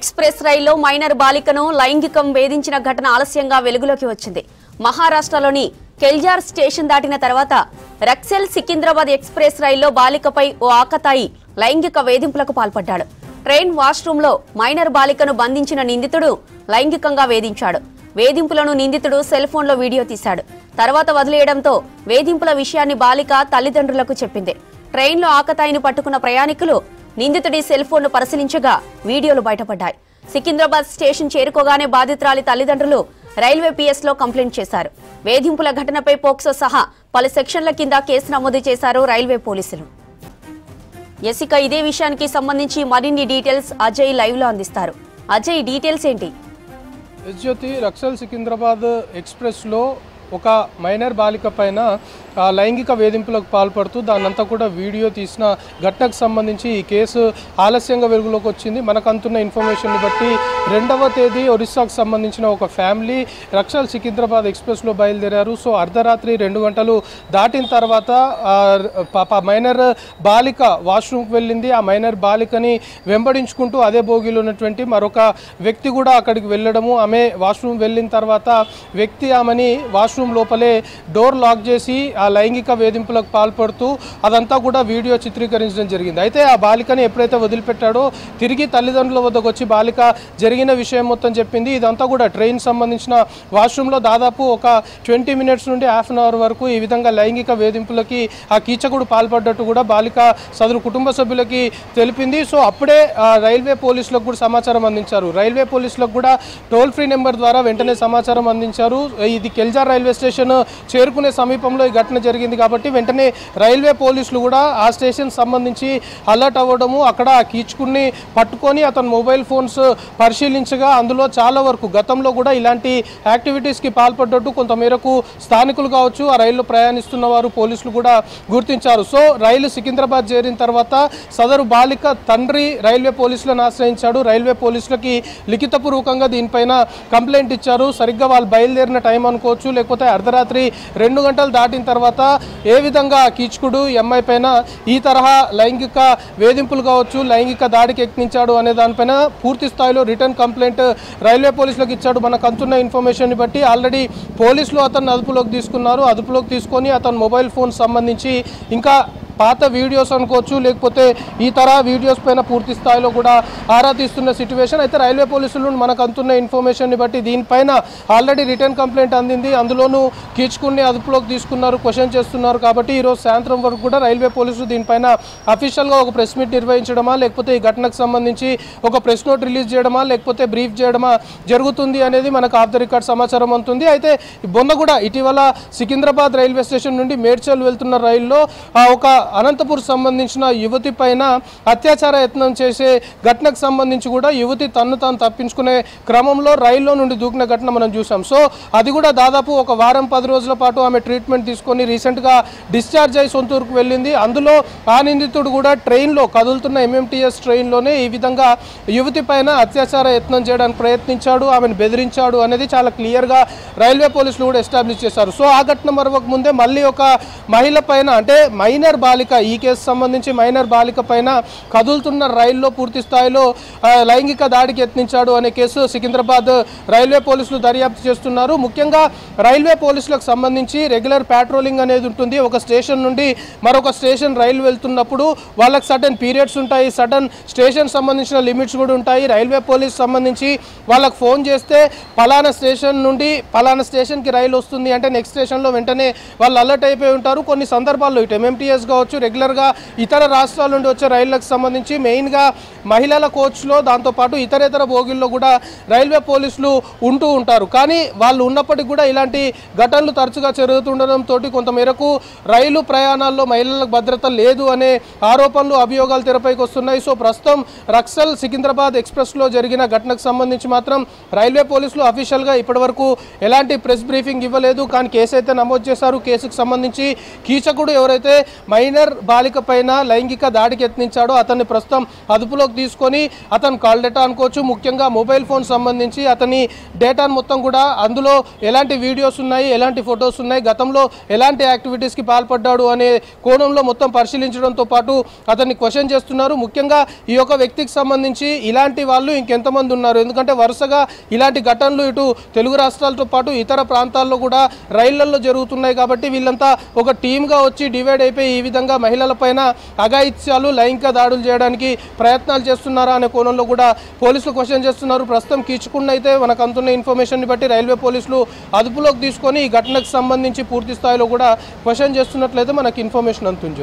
Express రైల్లో minor బాలికను లైంగికం వేధించిన ఘటన ఆలస్యంగా వెలుగులోకి వచ్చింది. మహారాష్ట్రలోని కెల్జార్ స్టేషన్ దాటిన తర్వాత రక్సెల్ సికింద్రాబాద్ ఎక్స్ప్రెస్ రైల్లో బాలికపై ఓ ఆకతాయి లైంగిక వేధింపులకు పాల్పడ్డాడు. ట్రైన్ వాష్రూంలో మైనర్ బాలికను బంధించిన నిందితుడు లైంగికంగా వేధించాడు. వేధింపులను నిందితుడు సెల్ ఫోన్లో వీడియో తీశాడు. తర్వాత వదిలేయడంతో వేధింపుల విషయాన్ని బాలిక తల్లిదండ్రులకు చెప్పింది. ట్రైన్లో ఆకతాయిని పట్టుకున్న ప్రయాణికులు నిందితుడి సెల్ ఫోన్ను పరిశీలించగా వీడియోలు బయటపడ్డాయి. సికింద్రాబాద్ స్టేషన్ చేరుకోగానే బాధితురాలి తల్లిదండ్రులు రైల్వే పిఎస్లో కంప్లైంట్ చేశారు. వేధింపుల ఘటనపై పోక్సో సహా పలు సెక్షన్ల కింద కేసు నమోదు చేశారు రైల్వే పోలీసులు. ఇక ఇదే విషయానికి సంబంధించి మరిన్ని డీటెయిల్స్ అజయ్ లైవ్ లో అందిస్తారు. అజయ్, డీటెయిల్స్ ఏంటి? జ్యోతి, రక్సల్ సికింద్రాబాద్ ఎక్స్ప్రెస్ లో ఒక మైనర్ బాలిక పైన లైంగిక వేధింపులకు పాల్పడుతూ దాన్నంతా కూడా వీడియో తీసిన ఘటనకు సంబంధించి ఈ కేసు ఆలస్యంగా వెలుగులోకి వచ్చింది. మనకు అందుతున్న ఇన్ఫర్మేషన్ని బట్టి 2వ తేదీ ఒరిస్సాకు సంబంధించిన ఒక ఫ్యామిలీ రక్సల్ సికింద్రాబాద్ ఎక్స్ప్రెస్లో బయలుదేరారు. సో అర్ధరాత్రి 2 గంటలు దాటిన తర్వాత మైనర్ బాలిక వాష్రూమ్కి వెళ్ళింది. ఆ మైనర్ బాలికని వెంబడించుకుంటూ అదే బోగిలో ఉన్నటువంటి మరొక వ్యక్తి కూడా అక్కడికి వెళ్ళడము, ఆమె వాష్రూమ్ వెళ్ళిన తర్వాత వ్యక్తి ఆమెని వాష్రూమ్ లోపలే డోర్ లాక్ చేసి ఆ లైంగిక వేధింపులకు పాల్పడుతూ అదంతా కూడా వీడియో చిత్రీకరించడం జరిగింది. అయితే ఆ బాలికని ఎప్పుడైతే వదిలిపెట్టాడో తిరిగి తల్లిదండ్రుల వద్దకు వచ్చి బాలిక జరిగిన విషయం మొత్తం చెప్పింది. ఇదంతా కూడా ట్రైన్ సంబంధించిన వాష్రూమ్లో దాదాపు ఒక 20 మినిట్స్ నుండి ½ అవర్ వరకు ఈ విధంగా లైంగిక వేధింపులకి ఆ కీచకుడు పాల్పడ్డట్టు కూడా బాలిక సదరు కుటుంబ సభ్యులకి తెలిపింది. సో అప్పుడే రైల్వే పోలీసులకు కూడా సమాచారం అందించారు. రైల్వే పోలీసులకు కూడా టోల్ ఫ్రీ నెంబర్ ద్వారా వెంటనే సమాచారం అందించారు. ఇది కెల్జార్ రైల్వే స్టేషన్ చేరుకునే సమీపంలో ఈ ఘటన జరిగింది కాబట్టి వెంటనే రైల్వే పోలీసులు కూడా ఆ స్టేషన్ సంబంధించి అలర్ట్ అవ్వడము, అక్కడ ఆ కీచుకుని పట్టుకొని అతని మొబైల్ ఫోన్స్ పరిశీలించగా అందులో చాలా వరకు గతంలో కూడా ఇలాంటి యాక్టివిటీస్కి పాల్పడ్డట్టు కొంతమేరకు స్థానికులు కావచ్చు, ఆ రైల్లో ప్రయాణిస్తున్న వారు పోలీసులు కూడా గుర్తించారు. సో రైలు సికింద్రాబాద్ చేరిన తర్వాత సదరు బాలిక తండ్రి రైల్వే పోలీసులను ఆశ్రయించాడు. రైల్వే పోలీసులకి లిఖితపూర్వకంగా దీనిపైన కంప్లైంట్ ఇచ్చారు. సరిగ్గా వాళ్ళు బయలుదేరిన టైం అనుకోవచ్చు, లేకపోతే అర్ధరాత్రి 2 గంటలు దాటిన తర్వాత ఏ విధంగా కీచుకుడు ఎంఐ పైన ఈ తరహా లైంగిక వేధింపులు కావచ్చు, లైంగిక దాడికి యత్నించాడు అనే దానిపైన పూర్తి స్థాయిలో రిటర్న్ కంప్లైంట్ రైల్వే పోలీసులకు ఇచ్చాడు. మనకు అందుతున్న ఇన్ఫర్మేషన్ బట్టి ఆల్రెడీ పోలీసులు అతన్ని అదుపులోకి తీసుకున్నారు. అదుపులోకి తీసుకొని అతని మొబైల్ ఫోన్ సంబంధించి ఇంకా పాత వీడియోస్ అనుకోవచ్చు, లేకపోతే ఈ తరహా వీడియోస్ పైన పూర్తి స్థాయిలో కూడా ఆరా తీస్తున్న సిచ్యువేషన్. అయితే రైల్వే పోలీసులు మనకు అందుతున్న ఇన్ఫర్మేషన్ని బట్టి దీనిపైన ఆల్రెడీ రిటర్న్ కంప్లైంట్ అందింది. అందులోనూ కీచుకుని అదుపులోకి తీసుకున్నారు, క్వశ్చన్ చేస్తున్నారు. కాబట్టి ఈరోజు సాయంత్రం వరకు కూడా రైల్వే పోలీసులు దీనిపైన అఫీషియల్గా ఒక ప్రెస్ మీట్ నిర్వహించడమా, లేకపోతే ఈ ఘటనకు సంబంధించి ఒక ప్రెస్ నోట్ రిలీజ్ చేయడమా, లేకపోతే బ్రీఫ్ చేయడమా జరుగుతుంది అనేది మనకు ఆఫ్ ద రికార్డ్ సమాచారం అందుతుంది. అయితే బొందగూడ ఇటీవల సికింద్రాబాద్ రైల్వే స్టేషన్ నుండి మేడ్చల్ వెళ్తున్న రైల్లో ఒక అనంతపూర్ సంబంధించిన యువతి పైన అత్యాచార యత్నం చేసే ఘటనకు సంబంధించి కూడా యువతి తను తప్పించుకునే క్రమంలో రైల్లో నుండి దూకిన ఘటన మనం చూసాం. సో అది కూడా దాదాపు ఒక వారం 10 రోజుల పాటు ఆమె ట్రీట్మెంట్ తీసుకొని రీసెంట్గా డిశ్చార్జ్ అయి సొంతూరుకు వెళ్ళింది. అందులో ఆ నిందితుడు కూడా ట్రైన్లో కదులుతున్న ఎంఎంటీఎస్ ట్రైన్లోనే ఈ విధంగా యువతి పైన అత్యాచార యత్నం చేయడానికి ప్రయత్నించాడు, ఆమెను బెదిరించాడు అనేది చాలా క్లియర్గా రైల్వే పోలీసులు కూడా ఎస్టాబ్లిష్ చేశారు. సో ఆ ఘటన మరొక ముందే మళ్ళీ ఒక మహిళ పైన, అంటే మైనర్ బాలిక, ఈ కేసు సంబంధించి మైనర్ బాలిక పైన కదులుతున్న రైల్లో పూర్తి స్థాయిలో లైంగిక దాడికి యత్నించాడు అనే కేసు సికింద్రాబాద్ రైల్వే పోలీసులు దర్యాప్తు చేస్తున్నారు. ముఖ్యంగా రైల్వే పోలీసులకు సంబంధించి రెగ్యులర్ ప్యాట్రోలింగ్ అనేది ఉంటుంది. ఒక స్టేషన్ నుండి మరొక స్టేషన్ రైలు వెళ్తున్నప్పుడు వాళ్ళకి సడన్ పీరియడ్స్ ఉంటాయి, సడన్ స్టేషన్ సంబంధించిన లిమిట్స్ కూడా ఉంటాయి. రైల్వే పోలీస్ సంబంధించి వాళ్ళకి ఫోన్ చేస్తే పలానా స్టేషన్ నుండి పలానా స్టేషన్కి రైలు వస్తుంది అంటే నెక్స్ట్ స్టేషన్లో వెంటనే వాళ్ళు అలర్ట్ అయిపోయి ఉంటారు. కొన్ని సందర్భాల్లో ఇటు ఎంఎంటీఎస్ కావచ్చు, రెగ్యులర్గా ఇతర రాష్ట్రాల నుండి వచ్చే రైళ్లకు సంబంధించి మెయిన్గా మహిళల కోచ్లో దాంతోపాటు ఇతరేతర బోగిల్లో కూడా రైల్వే పోలీసులు ఉంటూ ఉంటారు. కానీ వాళ్ళు ఉన్నప్పటికీ కూడా ఇలాంటి ఘటనలు తరచుగా జరుగుతుండడంతో కొంతమేరకు రైలు ప్రయాణాల్లో మహిళలకు భద్రత లేదు అనే ఆరోపణలు, అభియోగాలు తెరపైకి వస్తున్నాయి. సో ప్రస్తుతం రక్సల్ సికింద్రాబాద్ ఎక్స్ప్రెస్లో జరిగిన ఘటనకు సంబంధించి మాత్రం రైల్వే పోలీసులు అఫీషియల్గా ఇప్పటివరకు ఎలాంటి ప్రెస్ బ్రీఫింగ్ ఇవ్వలేదు. కానీ కేసు అయితే నమోదు చేశారు. కేసుకు సంబంధించి కీచకుడు ఎవరైతే మైనర్ బాలిక పైన లైంగిక దాడికి యత్నించాడో అతన్ని ప్రస్తుతం అదుపులోకి తీసుకొని అతను కాల్ డేటా అనుకోవచ్చు, ముఖ్యంగా మొబైల్ ఫోన్ సంబంధించి అతని డేటాను మొత్తం కూడా అందులో ఎలాంటి వీడియోస్ ఉన్నాయి, ఎలాంటి ఫొటోస్ ఉన్నాయి, గతంలో ఎలాంటి యాక్టివిటీస్కి పాల్పడ్డాడు అనే కోణంలో మొత్తం పరిశీలించడంతో పాటు అతన్ని క్వశ్చన్ చేస్తున్నారు. ముఖ్యంగా ఈ యొక్క వ్యక్తికి సంబంధించి ఇలాంటి వాళ్ళు ఇంకెంతమంది ఉన్నారు, ఎందుకంటే వరుసగా ఇలాంటి ఘటనలు ఇటు తెలుగు రాష్ట్రాలతో పాటు ఇతర ప్రాంతాల్లో కూడా రైళ్లలో జరుగుతున్నాయి. కాబట్టి వీళ్ళంతా ఒక టీమ్గా వచ్చి డివైడ్ అయిపోయి ఈ విధంగా మహిళలపైన అఘాయిత్యాలు, లైంగిక దాడులు చేయడానికి ప్రయత్నాలు చేస్తున్నారా అనే కోణంలో కూడా పోలీసులు క్వశ్చన్ చేస్తున్నారు. ప్రస్తుతం కీచుకుండా అయితే మనకు అందుతున్న ఇన్ఫర్మేషన్ని బట్టి రైల్వే పోలీసులు అదుపులోకి తీసుకొని ఈ ఘటనకు సంబంధించి పూర్తి స్థాయిలో కూడా క్వశ్చన్ చేస్తున్నట్లయితే మనకు ఇన్ఫర్మేషన్ అందుతుంది.